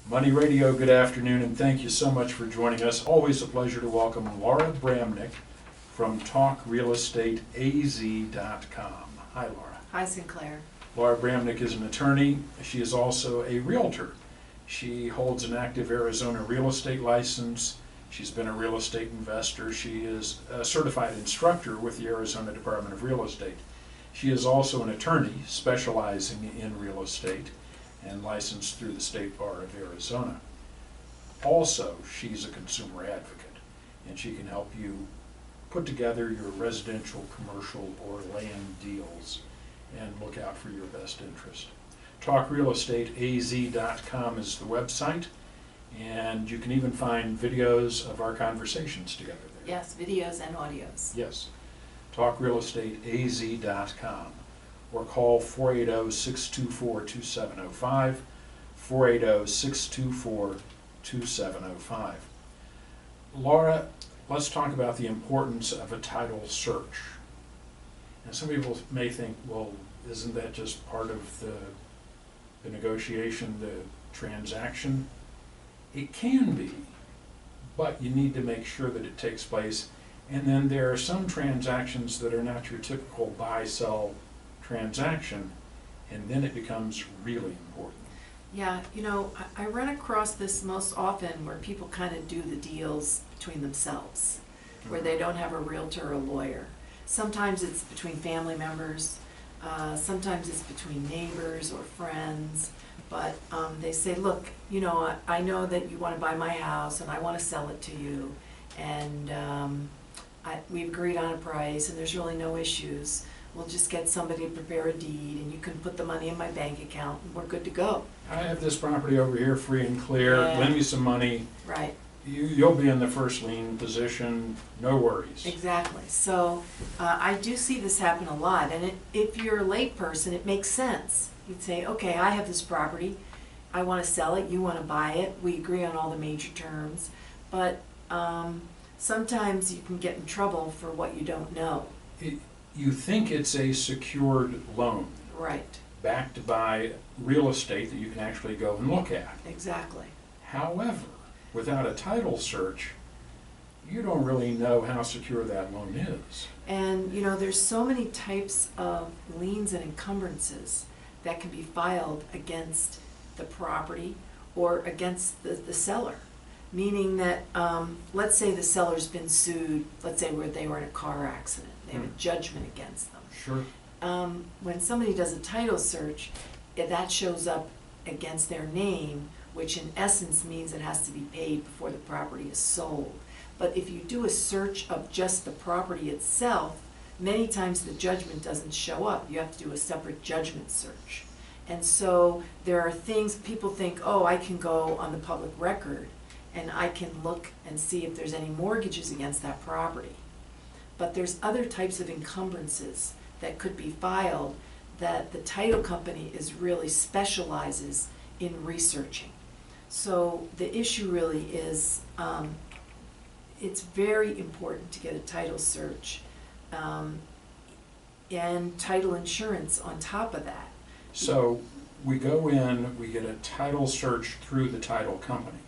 Money Radio, good afternoon, and thank you so much for joining us. Always a pleasure to welcome Laura Bramnick from TalkRealEstateAZ.com. Hi, Laura. Hi, Sinclair. Laura Bramnick is an attorney. She is also a realtor. She holds an active Arizona real estate license. She's been a real estate investor. She is a certified instructor with the Arizona Department of Real Estate. She is also an attorney specializing in real estate and licensed through the State Bar of Arizona. Also, she's a consumer advocate, and she can help you put together your residential, commercial, or land deals and look out for your best interest. TalkRealEstateAZ.com is the website, and you can even find videos of our conversations together there. Yes, videos and audios. Yes. TalkRealEstateAZ.com, or call 480-624-2705, 480-624-2705. Laura, let's talk about the importance of a title search. And some people may think, well, isn't that just part of the negotiation, the transaction? It can be, but you need to make sure that it takes place. And then there are some transactions that are not your typical buy-sell transaction, and then it becomes really important. Yeah, you know, I run across this most often where people kind of do the deals between themselves, where they don't have a realtor or a lawyer. Sometimes it's between family members, sometimes it's between neighbors or friends, but they say, look, you know, I know that you want to buy my house and I want to sell it to you, and we've agreed on a price and there's really no issues. We'll just get somebody to prepare a deed and you can put the money in my bank account and we're good to go. I have this property over here free and clear, Yeah. lend me some money. Right. You'll be in the first lien position, no worries. Exactly. So I do see this happen a lot, and if you're a lay person, it makes sense. You'd say, okay, I have this property, I want to sell it, you want to buy it, we agree on all the major terms, but sometimes you can get in trouble for what you don't know. You think it's a secured loan. Right. Backed by real estate that you can actually go and look at. Exactly. However, without a title search, you don't really know how secure that loan is. And you know, there's so many types of liens and encumbrances that can be filed against the property or against the seller. Meaning that, let's say the seller's been sued, let's say where they were in a car accident, they have a judgment against them. Sure. When somebody does a title search, that shows up against their name, which in essence means it has to be paid before the property is sold. But if you do a search of just the property itself, many times the judgment doesn't show up. You have to do a separate judgment search. And so there are things, people think, oh, I can go on the public record and I can look and see if there's any mortgages against that property. But there's other types of encumbrances that could be filed that the title company really specializes in researching. So the issue really is, it's very important to get a title search and title insurance on top of that. So we go in, we get a title search through the title company.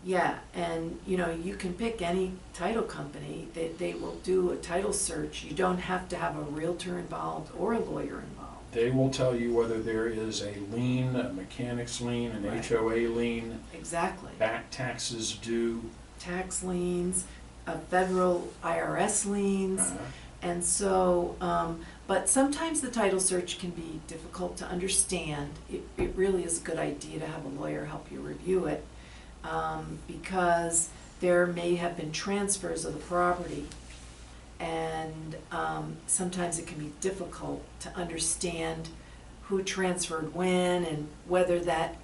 Yeah, and you know, you can pick any title company. They will do a title search. You don't have to have a realtor involved or a lawyer involved. They will tell you whether there is a lien, a mechanic's lien, an Right. HOA lien, Exactly. back taxes due. Tax liens, federal IRS liens. And so, but sometimes the title search can be difficult to understand. It really is a good idea to have a lawyer help you review it, because there may have been transfers of the property, and sometimes it can be difficult to understand who transferred when and whether that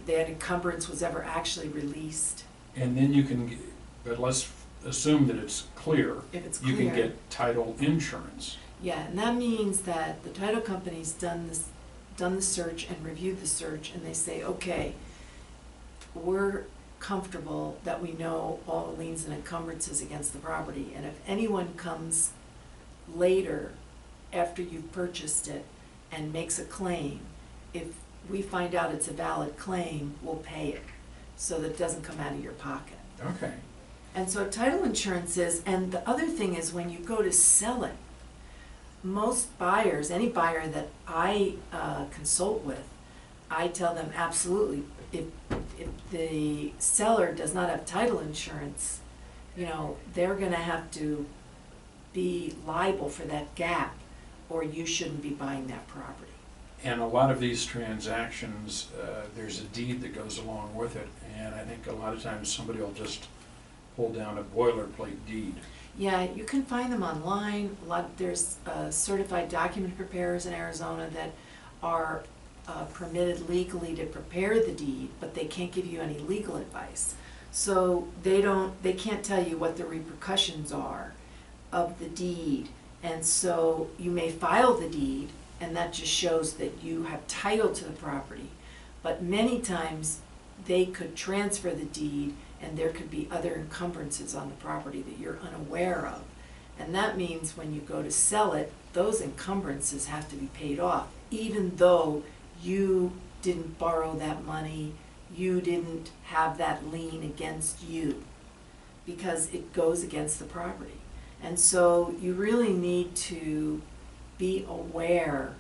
encumbrance was ever actually released. And then you can, but let's assume that it's clear. If it's You clear. can get title insurance. Yeah, and that means that the title company's done the search and reviewed the search, and they say, okay, we're comfortable that we know all the liens and encumbrances against the property, and if anyone comes later after you've purchased it and makes a claim, if we find out it's a valid claim, we'll pay it. so that it doesn't come out of your pocket. Okay. And so title insurance is, and the other thing is when you go to sell it, most buyers, any buyer that I consult with, I tell them absolutely, if the seller does not have title insurance, you know, they're gonna have to be liable for that gap, or you shouldn't be buying that property. And a lot of these transactions, there's a deed that goes along with it, and I think a lot of times somebody will just pull down a boilerplate deed. Yeah, you can find them online. There's certified document preparers in Arizona that are permitted legally to prepare the deed, but they can't give you any legal advice. So they can't tell you what the repercussions are of the deed. And so you may file the deed, and that just shows that you have title to the property. But many times they could transfer the deed, and there could be other encumbrances on the property that you're unaware of. And that means when you go to sell it, those encumbrances have to be paid off, even though you didn't borrow that money, you didn't have that lien against you, because it goes against the property. And so you really need to be aware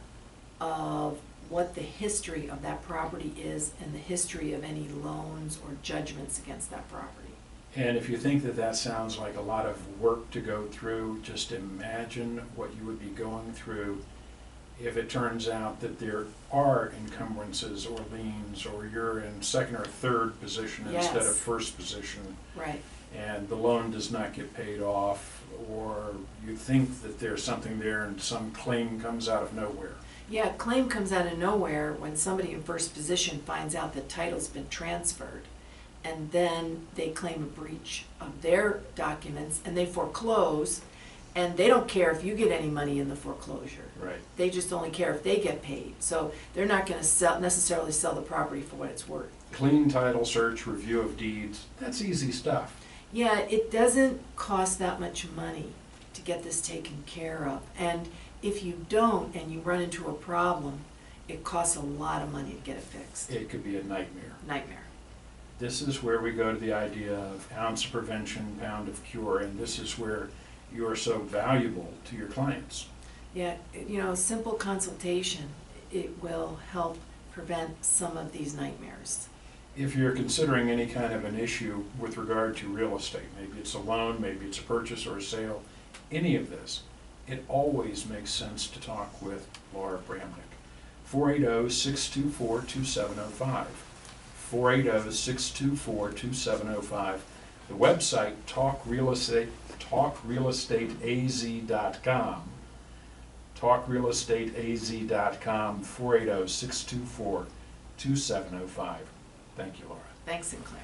of what the history of that property is and the history of any loans or judgments against that property. And if you think that that sounds like a lot of work to go through, just imagine what you would be going through if it turns out that there are encumbrances or liens, or you're in second or third position instead of Yes. first position, Right. and the loan does not get paid off, or you think that there's something there and some claim comes out of nowhere. Yeah, a claim comes out of nowhere when somebody in first position finds out that title's been transferred, and then they claim a breach of their documents, and they foreclose, and they don't care if you get any money in the foreclosure. Right. They just only care if they get paid. So they're not gonna necessarily sell the property for what it's worth. Clean title search, review of deeds, that's easy stuff. Yeah, it doesn't cost that much money to get this taken care of. And if you don't and you run into a problem, it costs a lot of money to get it fixed. It could be a nightmare. Nightmare. This is where we go to the idea of ounce of prevention, pound of cure, and this is where you are so valuable to your clients. Yeah, you know, simple consultation, it will help prevent some of these nightmares. If you're considering any kind of an issue with regard to real estate, maybe it's a loan, maybe it's a purchase or a sale, any of this, it always makes sense to talk with Laura Bramnick. 480-624-2705. 480-624-2705. The website, talkrealestateaz.com. Talkrealestateaz.com, 480-624-2705. Thank you, Laura. Thanks, Sinclair.